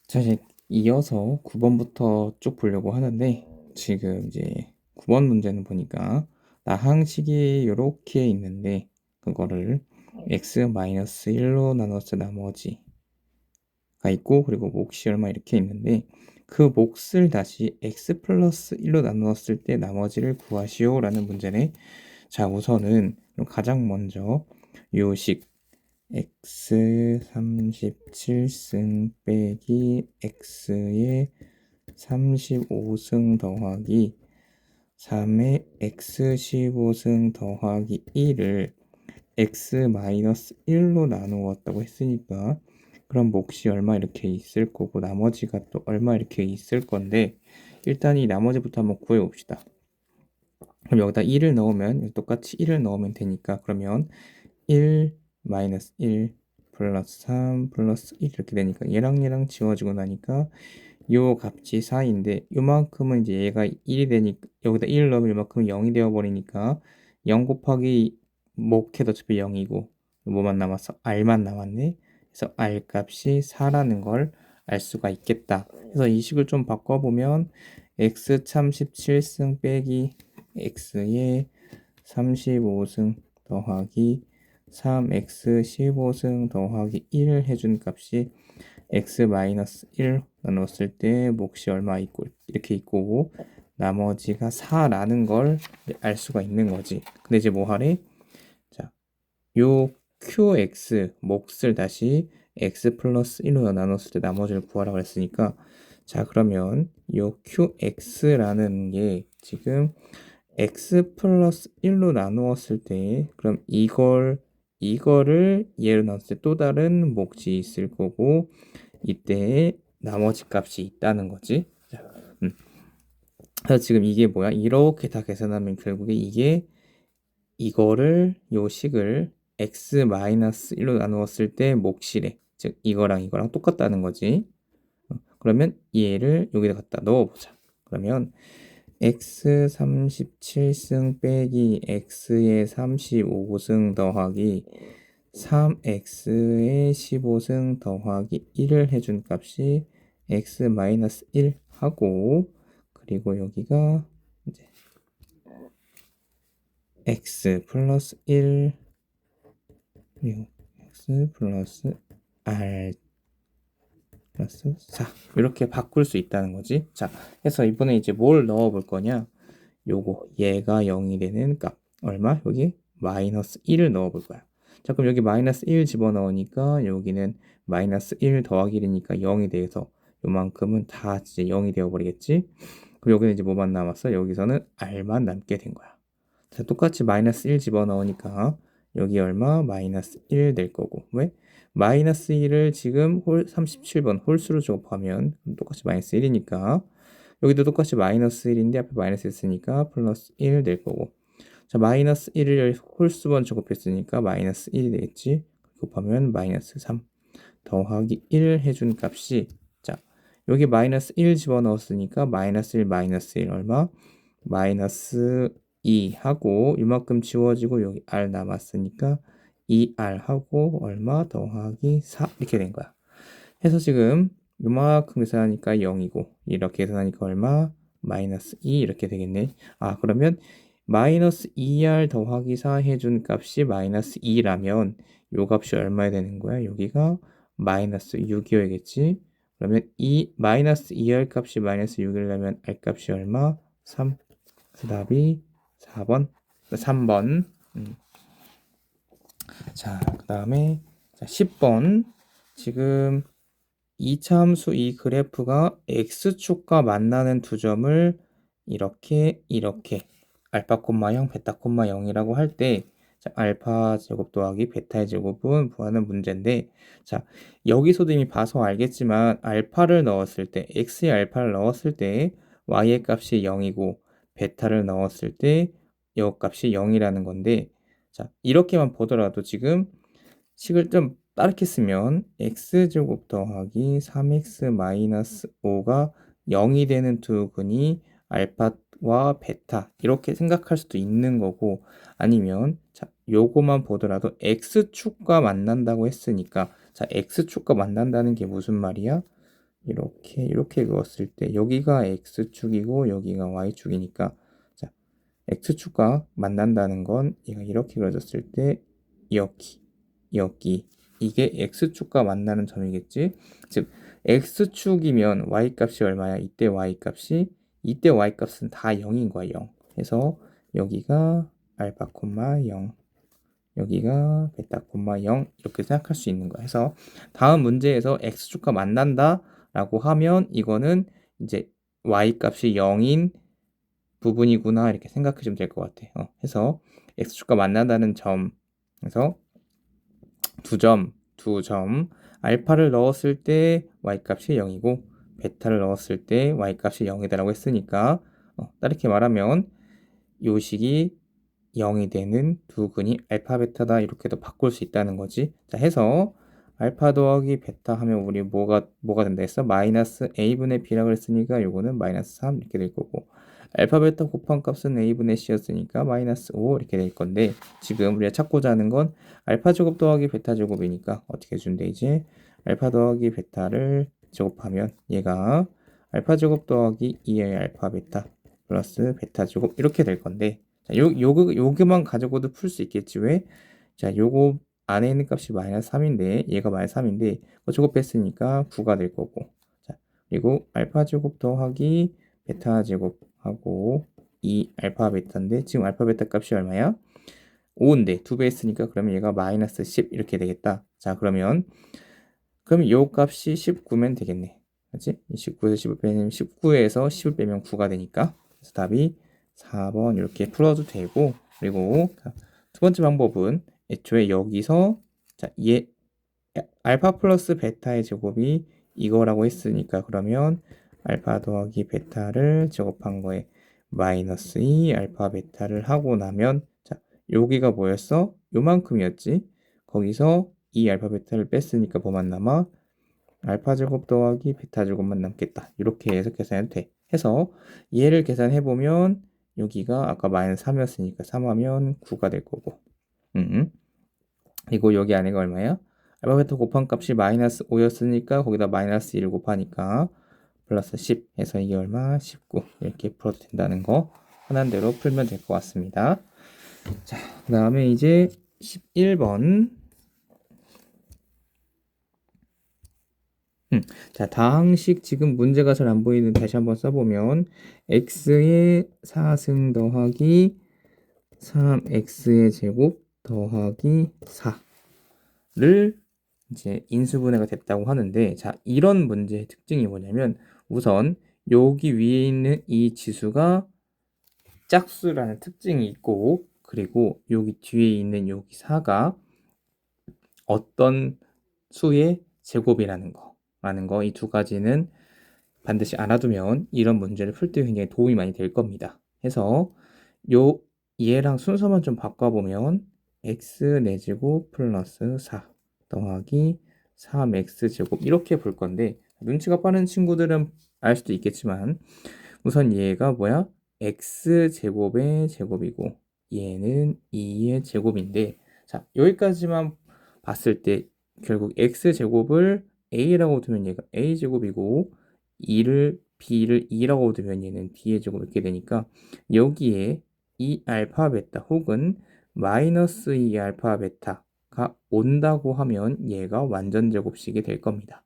자, 이제 이어서 9번부터 쭉 보려고 하는데, 지금 이제 9번 문제는 보니까 나항식이 요렇게 있는데, 그거를 x-1로 나눠서 나머지가 있고, 그리고 몫이 얼마 이렇게 있는데, 그 몫을 다시 x 플러스 1로 나누었을 때 나머지를 구하시오 라는 문제네. 자, 우선은 가장 먼저 요식 x 37승 빼기 x의 35승 더하기 3의 x 15승 더하기 1을 x-1로 나누었다고 했으니까 그럼 몫이 얼마 이렇게 있을 거고 나머지가 또 얼마 이렇게 있을 건데, 일단 이 나머지부터 한번 구해 봅시다. 그럼 여기다 1을 넣으면 똑같이 1을 넣으면 되니까, 그러면 1 마이너스 1 플러스 3 플러스 1 이렇게 되니까 얘랑 지워지고 나니까 요 값이 4인데 요만큼은 이제 얘가 1이 되니까 여기다 1 넣으면 요만큼은 0이 되어 버리니까 0 곱하기 목해도 어차피 0이고 뭐만 남았어? r만 남았네. 그래서 r 값이 4라는 걸 알 수가 있겠다. 그래서 이 식을 좀 바꿔보면 x 참 17승 빼기 x의 35승 더하기 3x 15승 더하기 1을 해준 값이 x-1 나눴을 때 몫이 얼마 있고 이렇게 있고 나머지가 4라는 걸 알 수가 있는 거지. 근데 이제 뭐 하래? 자, 요 qx 몫을 다시 x 플러스 1로 나눴을 때 나머지를 구하라고 했으니까, 자 그러면 요 qx라는 게 지금 x 플러스 1로 나누었을 때 그럼 이거를 얘로 나눴을 때 또 다른 몫이 있을 거고 이때 나머지 값이 있다는 거지. 자, 그래서 지금 이게 뭐야? 이렇게 다 계산하면 결국에 이게 이거를 요 식을 x-1로 나누었을 때 몫이래. 즉 이거랑 똑같다는 거지. 그러면 얘를 여기다 갖다 넣어보자. 그러면 x 37승 빼기 x의 35승 더하기 3x의 15승 더하기 1을 해준 값이 x-1 하고, 그리고 여기가 이제 x 플러스 1 그리고 x 플러스 r 플러스 4 이렇게 바꿀 수 있다는 거지. 자, 그래서 이번에 이제 뭘 넣어 볼 거냐? 요거 얘가 0이 되는 값 얼마? 여기 마이너스 1을 넣어 볼 거야. 자, 그럼 여기 마이너스 1 집어넣으니까 여기는 마이너스 1 더하기 1이니까 0이 돼서 요만큼은 다 이제 0이 되어 버리겠지. 그럼 여기는 이제 뭐만 남았어? 여기서는 r만 남게 된 거야. 자, 똑같이 마이너스 1 집어넣으니까 여기 얼마? 마이너스 1 될 거고. 왜? 마이너스 1을 지금 37번 홀수로 곱하면 똑같이 마이너스 1이니까 여기도 똑같이 마이너스 1인데 앞에 마이너스 있으니까 플러스 1 될 거고. 자, 마이너스 1을 홀수번 적업했으니까 마이너스 1이 되겠지. 곱하면 마이너스 3 더하기 1 해준 값이, 자 여기 마이너스 1 집어넣었으니까 마이너스 1 마이너스 1 얼마? 마이너스 2 하고 이만큼 지워지고 여기 r 남았으니까 2r 하고 얼마 더하기 4 이렇게 된 거야. 해서 지금 요만큼 계산하니까 0이고 이렇게 계산하니까 얼마? 마이너스 2 이렇게 되겠네. 아, 그러면 마이너스 2r 더하기 4 해준 값이 마이너스 2라면 요 값이 얼마야 되는 거야? 여기가 마이너스 6이어야겠지. 그러면 이 마이너스 2r 값이 마이너스 6이려면 r 값이 얼마? 3. 그래서 답이 4번 3번. 자, 그 다음에 10번. 지금 이차함수 이 그래프가 x축과 만나는 두 점을 이렇게 알파 콤마 0 베타 콤마 0이라고 할 때, 자, 알파 제곱 더하기 베타의 제곱은 구하는 문제인데, 자 여기서도 이미 봐서 알겠지만 알파를 넣었을 때 x의 알파를 넣었을 때 y의 값이 0이고 베타를 넣었을 때 이 값이 0이라는 건데, 자 이렇게만 보더라도 지금 식을 좀 빠르게 쓰면 x제곱 더하기 3x 마이너스 5가 0이 되는 두 근이 알파와 베타 이렇게 생각할 수도 있는 거고, 아니면 자 요거만 보더라도 x축과 만난다고 했으니까, 자 x축과 만난다는 게 무슨 말이야? 이렇게 그었을 때 여기가 x축이고 여기가 y축이니까 자, x축과 만난다는 건 얘가 이렇게 그려졌을 때 여기 이게 x축과 만나는 점이겠지. 즉 x축이면 y값이 얼마야? 이때 y값은 다 0인 거야. 0. 해서 여기가 알파 콤마 0 여기가 베타 콤마 0 이렇게 생각할 수 있는 거야. 해서 다음 문제에서 x축과 만난다 라고 하면 이거는 이제 y값이 0인 부분이구나 이렇게 생각하시면 될 것 같아. 해서 x축과 만난다는 점에서 두 점 알파를 넣었을 때 y값이 0이고 베타를 넣었을 때 y값이 0이다라고 했으니까 다르게 말하면 요 식이 0이 되는 두 근이 알파 베타다 이렇게도 바꿀 수 있다는 거지. 자 해서 알파 더하기 베타 하면 우리 뭐가 된다 했어? 마이너스 a분의 b라고 그랬으니까 요거는 마이너스 3 이렇게 될 거고 알파 베타 곱한 값은 a분의 c였으니까 마이너스 5 이렇게 될 건데 지금 우리가 찾고자 하는 건 알파 제곱 더하기 베타 제곱이니까 어떻게 해주면 되지? 알파 더하기 베타를 제곱하면 얘가 알파 제곱 더하기 2의 알파 베타 플러스 베타 제곱 이렇게 될 건데 자, 요거만 가지고도 풀 수 있겠지. 왜? 자, 요거 안에 있는 값이 마이너스 3인데 얘가 마이너스 3인데 제곱 뺐으니까 9가 될 거고 자, 그리고 알파 제곱 더하기 베타 제곱하고 2 알파 베타인데 지금 알파 베타 값이 얼마야? 5인데 2배 했으니까 그러면 얘가 마이너스 10 이렇게 되겠다. 자, 그럼 요 값이 19면 되겠네. 그렇지? 19에서 10을 빼면 19에서 10을 빼면 9가 되니까 그래서 답이 4번 이렇게 풀어도 되고 그리고 두 번째 방법은 애초에 여기서 자, 알파 플러스 베타의 제곱이 이거라고 했으니까 그러면 알파 더하기 베타를 제곱한 거에 마이너스 2 알파 베타를 하고 나면 자, 여기가 뭐였어? 요만큼이었지. 거기서 2 알파 베타를 뺐으니까 뭐만 남아? 알파 제곱 더하기 베타 제곱만 남겠다. 이렇게 해서 계산해도 돼. 해서 얘를 계산해 보면 여기가 아까 마이너스 3이었으니까 3하면 9가 될 거고. 그리고 여기 안에가 얼마야? 알파 베타 곱한 값이 마이너스 5였으니까 거기다 마이너스 1 곱하니까 플러스 10 해서 이게 얼마? 19 이렇게 풀어도 된다는 거 편한 대로 풀면 될 것 같습니다. 자, 그 다음에 이제 11번 자, 다항식 지금 문제가 잘 안 보이는 다시 한번 써보면 x의 4승 더하기 3x의 제곱 더하기 4를 이제 인수분해가 됐다고 하는데 자, 이런 문제의 특징이 뭐냐면 우선 여기 위에 있는 이 지수가 짝수라는 특징이 있고 그리고 여기 뒤에 있는 여기 4가 어떤 수의 제곱이라는 거 이 두 가지는 반드시 알아두면 이런 문제를 풀 때 굉장히 도움이 많이 될 겁니다. 해서 얘랑 순서만 좀 바꿔보면 x 4제곱 플러스 4 더하기 3x 제곱 이렇게 볼 건데 눈치가 빠른 친구들은 알 수도 있겠지만 우선 얘가 뭐야? x 제곱의 제곱이고 얘는 2의 제곱인데 자 여기까지만 봤을 때 결국 x 제곱을 a라고 두면 얘가 a 제곱이고 2를 b를 2라고 두면 얘는 b의 제곱 이렇게 되니까 여기에 이 알파 베타 혹은 마이너스 2 알파 베타가 온다고 하면 얘가 완전 제곱식이 될 겁니다.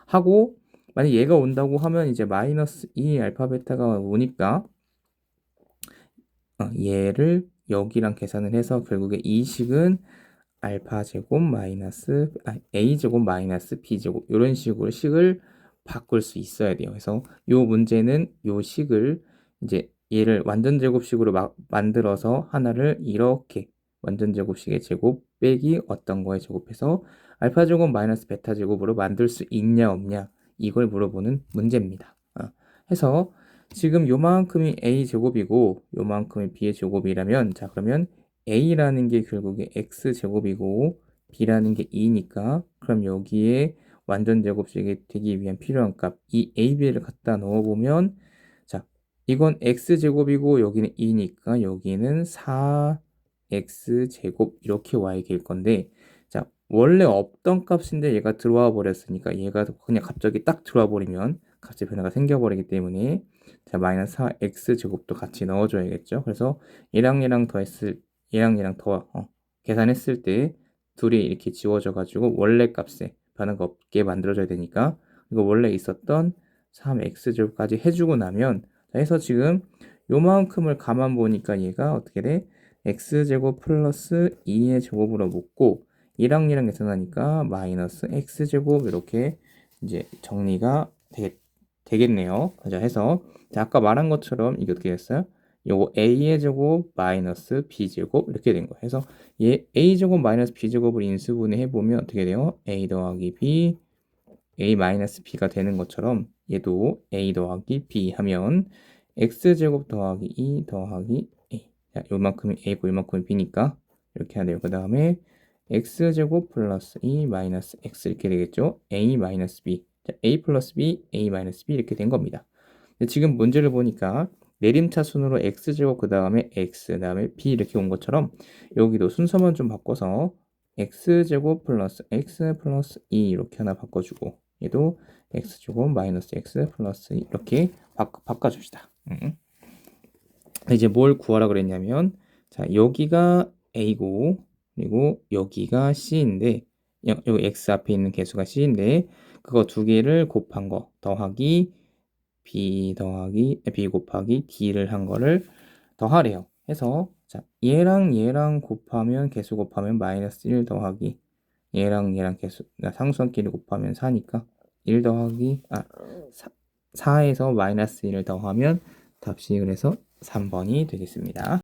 하고 만약 얘가 온다고 하면 이제 마이너스 2 알파 베타가 오니까 얘를 여기랑 계산을 해서 결국에 이 식은 알파 제곱 마이너스 a 제곱 마이너스 b 제곱 이런 식으로 식을 바꿀 수 있어야 돼요. 그래서 이 문제는 이 식을 이제 얘를 완전 제곱식으로 만들어서 하나를 이렇게 완전 제곱식의 제곱 빼기 어떤 거에 제곱해서 알파 제곱 마이너스 베타 제곱으로 만들 수 있냐 없냐 이걸 물어보는 문제입니다. 해서 지금 요만큼이 a 제곱이고 요만큼이 b의 제곱이라면 자 그러면 a라는 게 결국에 x 제곱이고 b라는 게 2니까 그럼 여기에 완전 제곱식이 되기 위한 필요한 값 이 a, b를 갖다 넣어보면 자 이건 x 제곱이고 여기는 2니까 여기는 4x 제곱 이렇게 y 될 건데 자 원래 없던 값인데 얘가 들어와 버렸으니까 얘가 그냥 갑자기 딱 들어와 버리면 갑자기 변화가 생겨버리기 때문에 자 마이너스 4x제곱도 같이 넣어줘야겠죠. 그래서 얘랑 얘랑 더 계산했을 때 둘이 이렇게 지워져 가지고 원래 값에 변화가 없게 만들어줘야 되니까 이거 원래 있었던 3x제곱까지 해주고 나면 자 해서 지금 요만큼을 가만 보니까 얘가 어떻게 돼? x제곱 플러스 2의 제곱으로 묶고 얘랑 얘랑 계산하니까 마이너스 x제곱 이렇게 이제 정리가 되겠네요. 자 해서 자 아까 말한 것처럼 이게 어떻게 됐어요? 요거 a의 제곱 마이너스 b제곱 이렇게 된 거예요. 그래서 얘 a제곱 마이너스 b제곱을 인수분해 해보면 어떻게 돼요? a 더하기 b a 마이너스 b가 되는 것처럼 얘도 a 더하기 b 하면 x제곱 더하기 2 더하기 a 자 요만큼이 a고 요만큼이 b니까 이렇게 해야 돼요. 그 다음에 x제곱 플러스 2 마이너스 x 이렇게 되겠죠. a 마이너스 b 자, a 플러스 b a 마이너스 b 이렇게 된 겁니다. 근데 지금 문제를 보니까 내림차순으로 x제곱 그 다음에 x 그 다음에 b 이렇게 온 것처럼 여기도 순서만 좀 바꿔서 x제곱 플러스 x 플러스 2 이렇게 하나 바꿔주고 얘도 x제곱 마이너스 x 플러스 2 이렇게 바꿔줍시다. 이제 뭘 구하라 그랬냐면 자 여기가 a고 그리고 여기가 c인데 여기 x 앞에 있는 개수가 c인데 그거 두 개를 곱한 거 더하기 b 곱하기 d를 한 거를 더하래요. 해서 자 얘랑 얘랑 곱하면 개수 곱하면 마이너스 1 더하기 얘랑 얘랑 개수 상수함끼리 곱하면 4니까 1 더하기 4에서 마이너스 1을 더하면 답시 그래서 3번이 되겠습니다.